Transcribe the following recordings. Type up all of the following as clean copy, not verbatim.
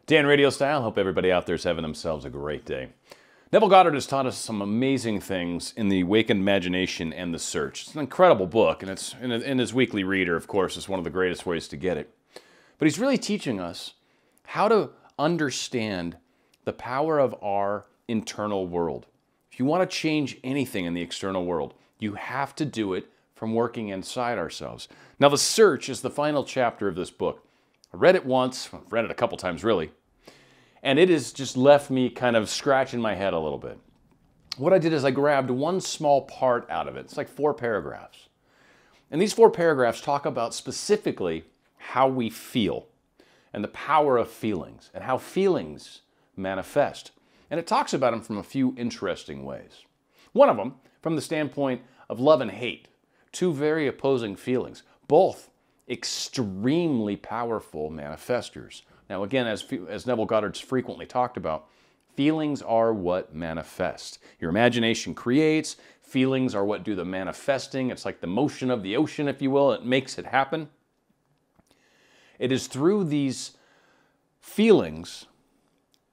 Dan RadioStyle, hope everybody out there is having themselves a great day. Neville Goddard has taught us some amazing things in the Awakened Imagination and the Search. It's an incredible book, and it's in his weekly reader, of course, is one of the greatest ways to get it. But he's really teaching us how to understand the power of our internal world. If you want to change anything in the external world, you have to do it from working inside ourselves. Now, the Search is the final chapter of this book. I read it once, I've read it a couple times really, and it has just left me kind of scratching my head a little bit. What I did is I grabbed one small part out of it. It's like 4 paragraphs. And these 4 paragraphs talk about specifically how we feel and the power of feelings and how feelings manifest. And it talks about them from a few interesting ways. One of them, from the standpoint of love and hate, 2 very opposing feelings, both extremely powerful manifestors. Now again, as Neville Goddard's frequently talked about, feelings are what manifest. Your imagination creates, feelings are what do the manifesting. It's like the motion of the ocean, if you will, it makes it happen. It is through these feelings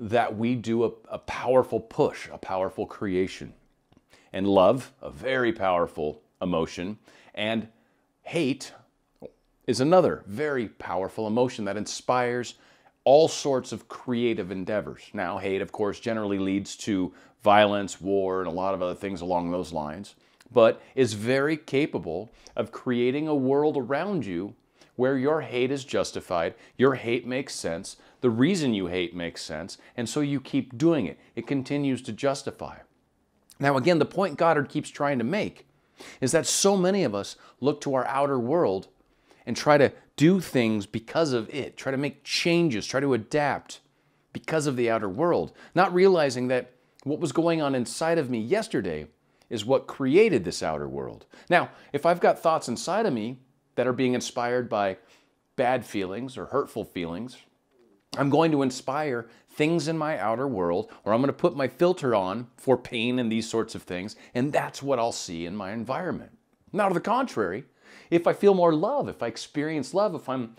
that we do a powerful push, a powerful creation. And love, a very powerful emotion, and hate is another very powerful emotion that inspires all sorts of creative endeavors. Now, hate, of course, generally leads to violence, war, and a lot of other things along those lines, but is very capable of creating a world around you where your hate is justified, your hate makes sense, the reason you hate makes sense, and so you keep doing it. It continues to justify. Now, again, the point Goddard keeps trying to make is that so many of us look to our outer world and try to do things because of it, try to make changes, try to adapt because of the outer world, not realizing that what was going on inside of me yesterday is what created this outer world. Now, if I've got thoughts inside of me that are being inspired by bad feelings or hurtful feelings, I'm going to inspire things in my outer world, or I'm going to put my filter on for pain and these sorts of things, and that's what I'll see in my environment. Now, to the contrary, if I feel more love, if I experience love, if I'm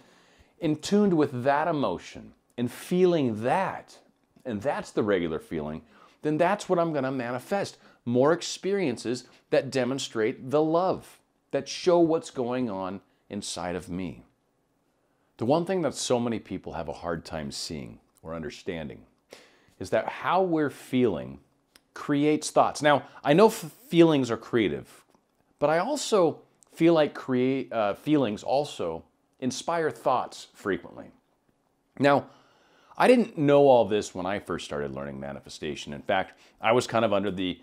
in tune with that emotion and feeling that, and that's the regular feeling, then that's what I'm going to manifest. More experiences that demonstrate the love, that show what's going on inside of me. The one thing that so many people have a hard time seeing or understanding is that how we're feeling creates thoughts. Now, I know feelings are creative, but I also feel like feelings also inspire thoughts frequently. Now, I didn't know all this when I first started learning manifestation. In fact, I was kind of under the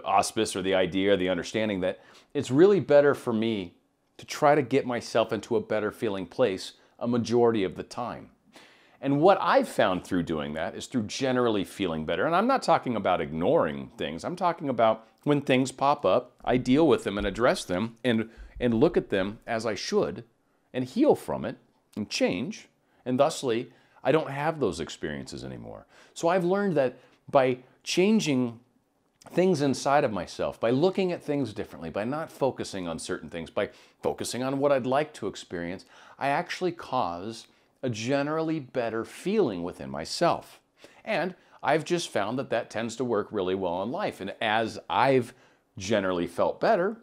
auspice or the idea or the understanding that it's really better for me to try to get myself into a better feeling place a majority of the time. And what I've found through doing that is through generally feeling better. And I'm not talking about ignoring things. I'm talking about when things pop up, I deal with them and address them and look at them as I should and heal from it and change. And thusly, I don't have those experiences anymore. So I've learned that by changing things inside of myself, by looking at things differently, by not focusing on certain things, by focusing on what I'd like to experience, I actually cause a generally better feeling within myself. And I've just found that that tends to work really well in life. And as I've generally felt better,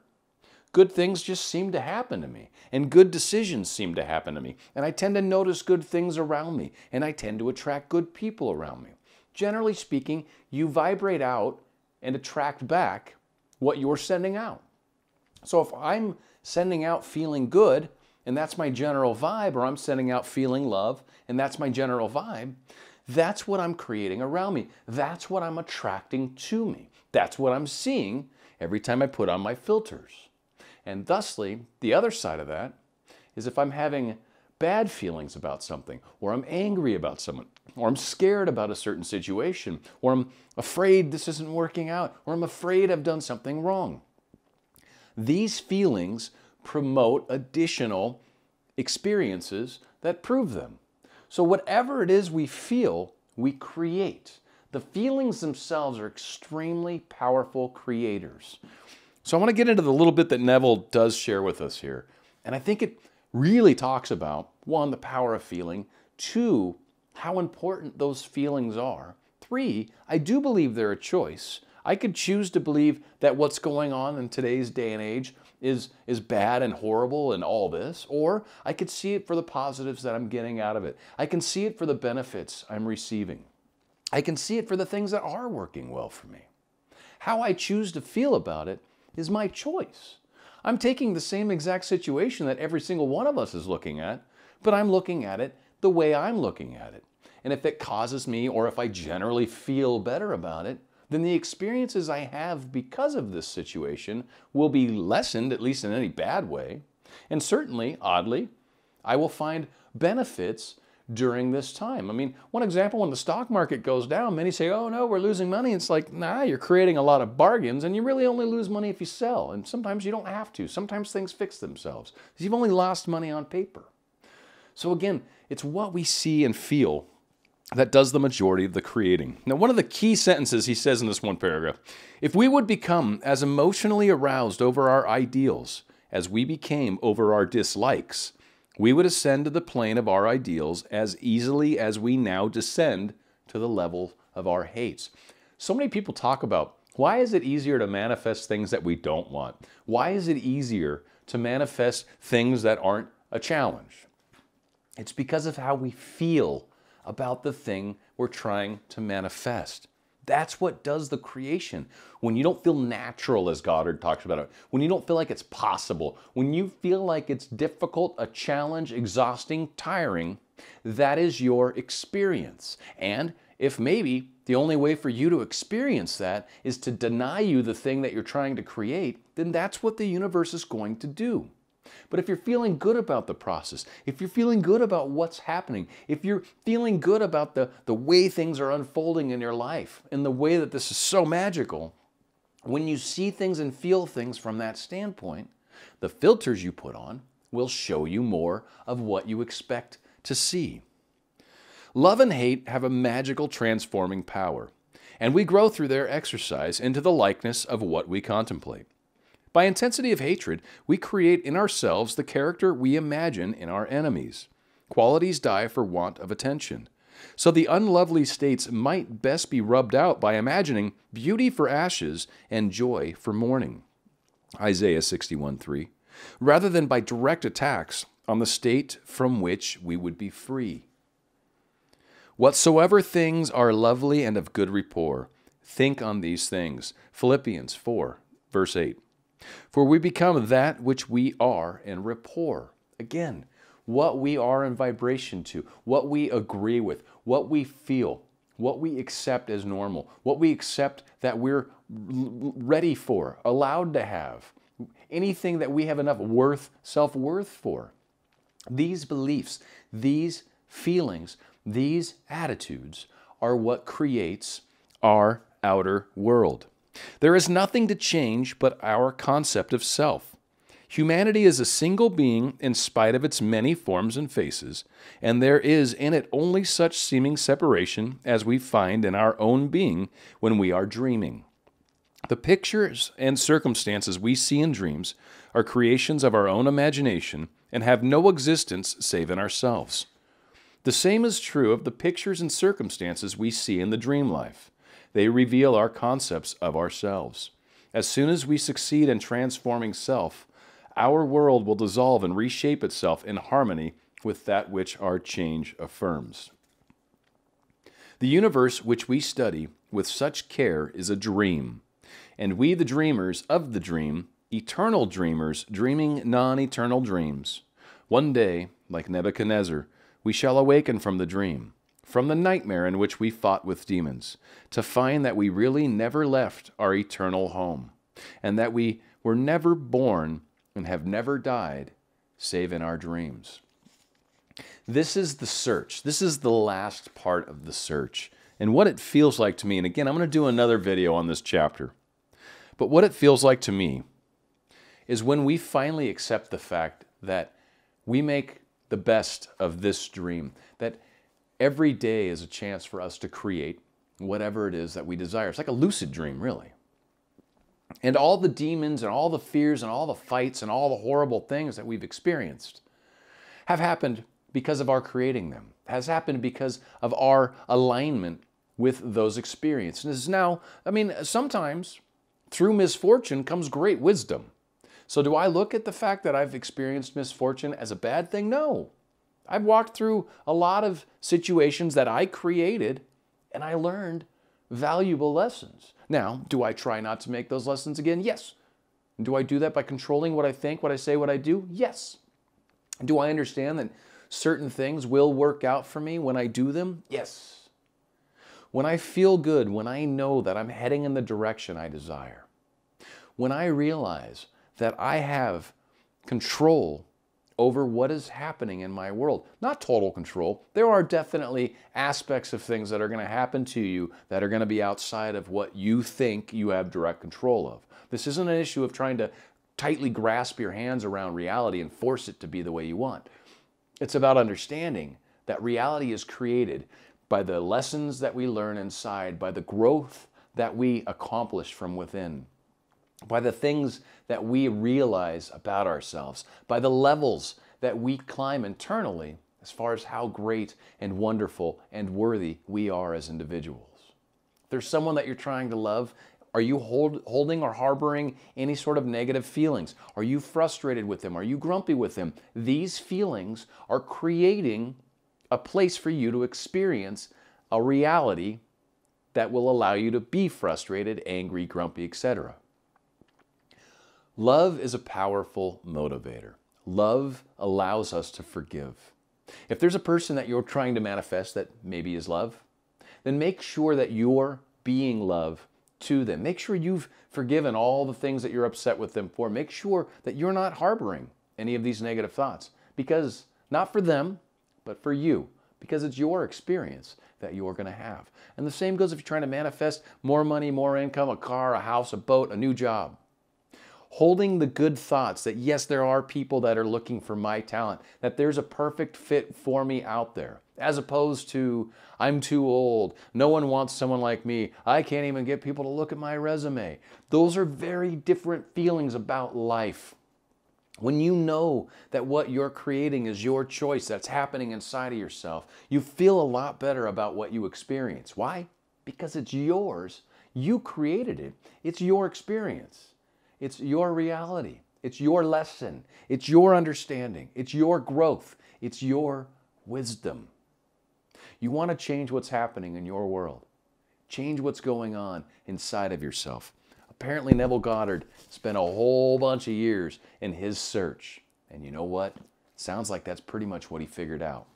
good things just seem to happen to me, and good decisions seem to happen to me. And I tend to notice good things around me, and I tend to attract good people around me. Generally speaking, you vibrate out and attract back what you're sending out. So if I'm sending out feeling good, and that's my general vibe, or I'm sending out feeling love, and that's my general vibe, that's what I'm creating around me. That's what I'm attracting to me. That's what I'm seeing every time I put on my filters. And thusly, the other side of that is if I'm having bad feelings about something, or I'm angry about someone, or I'm scared about a certain situation, or I'm afraid this isn't working out, or I'm afraid I've done something wrong. These feelings promote additional experiences that prove them. So whatever it is we feel, we create. The feelings themselves are extremely powerful creators. So I want to get into the little bit that Neville does share with us here. And I think it really talks about, one, the power of feeling, two, how important those feelings are. 3, I do believe they're a choice. I could choose to believe that what's going on in today's day and age is bad and horrible and all this, or I could see it for the positives that I'm getting out of it. I can see it for the benefits I'm receiving. I can see it for the things that are working well for me. How I choose to feel about it is my choice. I'm taking the same exact situation that every single one of us is looking at, but I'm looking at it the way I'm looking at it. And if it causes me, or if I generally feel better about it, then the experiences I have because of this situation will be lessened, at least in any bad way. And certainly, oddly, I will find benefits during this time. I mean, one example, when the stock market goes down, many say, oh no, we're losing money. It's like, nah, you're creating a lot of bargains, and you really only lose money if you sell. And sometimes you don't have to. Sometimes things fix themselves. You've only lost money on paper. So again, it's what we see and feel that does the majority of the creating. Now, one of the key sentences he says in this one paragraph, if we would become as emotionally aroused over our ideals as we became over our dislikes, we would ascend to the plane of our ideals as easily as we now descend to the level of our hates. So many people talk about, why is it easier to manifest things that we don't want? Why is it easier to manifest things that aren't a challenge? It's because of how we feel about the thing we're trying to manifest. That's what does the creation. When you don't feel natural, as Goddard talks about it, when you don't feel like it's possible, when you feel like it's difficult, a challenge, exhausting, tiring, that is your experience. And if maybe the only way for you to experience that is to deny you the thing that you're trying to create, then that's what the universe is going to do. But if you're feeling good about the process, if you're feeling good about what's happening, if you're feeling good about the way things are unfolding in your life, in the way that this is so magical, when you see things and feel things from that standpoint, the filters you put on will show you more of what you expect to see. Love and hate have a magical transforming power, and we grow through their exercise into the likeness of what we contemplate. By intensity of hatred, we create in ourselves the character we imagine in our enemies. Qualities die for want of attention. So the unlovely states might best be rubbed out by imagining beauty for ashes and joy for mourning. Isaiah 61:3. Rather than by direct attacks on the state from which we would be free. Whatsoever things are lovely and of good rapport, think on these things. Philippians 4, verse 8. For we become that which we are in rapport. Again, what we are in vibration to, what we agree with, what we feel, what we accept as normal, what we accept that we're ready for, allowed to have, anything that we have enough self-worth for. These beliefs, these feelings, these attitudes are what creates our outer world. There is nothing to change but our concept of self. Humanity is a single being in spite of its many forms and faces, and there is in it only such seeming separation as we find in our own being when we are dreaming. The pictures and circumstances we see in dreams are creations of our own imagination and have no existence save in ourselves. The same is true of the pictures and circumstances we see in the dream life. They reveal our concepts of ourselves. As soon as we succeed in transforming self, our world will dissolve and reshape itself in harmony with that which our change affirms. The universe which we study with such care is a dream, and we, the dreamers of the dream, eternal dreamers dreaming non-eternal dreams. One day, like Nebuchadnezzar, we shall awaken from the dream, from the nightmare in which we fought with demons, to find that we really never left our eternal home, and that we were never born and have never died, save in our dreams. This is the search. This is the last part of the search. And what it feels like to me, and again, I'm going to do another video on this chapter, but what it feels like to me is when we finally accept the fact that we make the best of this dream, that every day is a chance for us to create whatever it is that we desire. It's like a lucid dream, really. And all the demons and all the fears and all the fights and all the horrible things that we've experienced have happened because of our creating them, has happened because of our alignment with those experiences. Now, I mean, sometimes through misfortune comes great wisdom. So do I look at the fact that I've experienced misfortune as a bad thing? No. I've walked through a lot of situations that I created and I learned valuable lessons. Now, do I try not to make those lessons again? Yes. Do I do that by controlling what I think, what I say, what I do? Yes. Do I understand that certain things will work out for me when I do them? Yes. When I feel good, when I know that I'm heading in the direction I desire, when I realize that I have control over what is happening in my world. Not total control. There are definitely aspects of things that are going to happen to you that are going to be outside of what you think you have direct control of. This isn't an issue of trying to tightly grasp your hands around reality and force it to be the way you want. It's about understanding that reality is created by the lessons that we learn inside, by the growth that we accomplish from within, by the things that we realize about ourselves, by the levels that we climb internally as far as how great and wonderful and worthy we are as individuals. If there's someone that you're trying to love, are you holding or harboring any sort of negative feelings? Are you frustrated with them? Are you grumpy with them? These feelings are creating a place for you to experience a reality that will allow you to be frustrated, angry, grumpy, etc. Love is a powerful motivator. Love allows us to forgive. If there's a person that you're trying to manifest that maybe is love, then make sure that you're being love to them. Make sure you've forgiven all the things that you're upset with them for. Make sure that you're not harboring any of these negative thoughts, because not for them, but for you, because it's your experience that you're going to have. And the same goes if you're trying to manifest more money, more income, a car, a house, a boat, a new job. Holding the good thoughts that yes, there are people that are looking for my talent, that there's a perfect fit for me out there, as opposed to I'm too old, no one wants someone like me, I can't even get people to look at my resume. Those are very different feelings about life. When you know that what you're creating is your choice, that's happening inside of yourself, you feel a lot better about what you experience. Why? Because it's yours. You created it. It's your experience. It's your reality. It's your lesson. It's your understanding. It's your growth. It's your wisdom. You want to change what's happening in your world. Change what's going on inside of yourself. Apparently Neville Goddard spent a whole bunch of years in his search. And you know what? Sounds like that's pretty much what he figured out.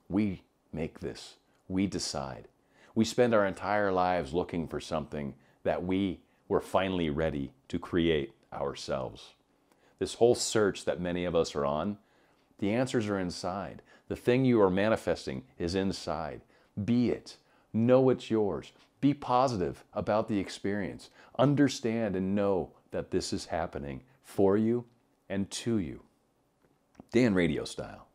We make this. We decide. We spend our entire lives looking for something that we're finally ready to create ourselves. This whole search that many of us are on, the answers are inside. The thing you are manifesting is inside. Be it. Know it's yours. Be positive about the experience. Understand and know that this is happening for you and to you. Dan Radio Style.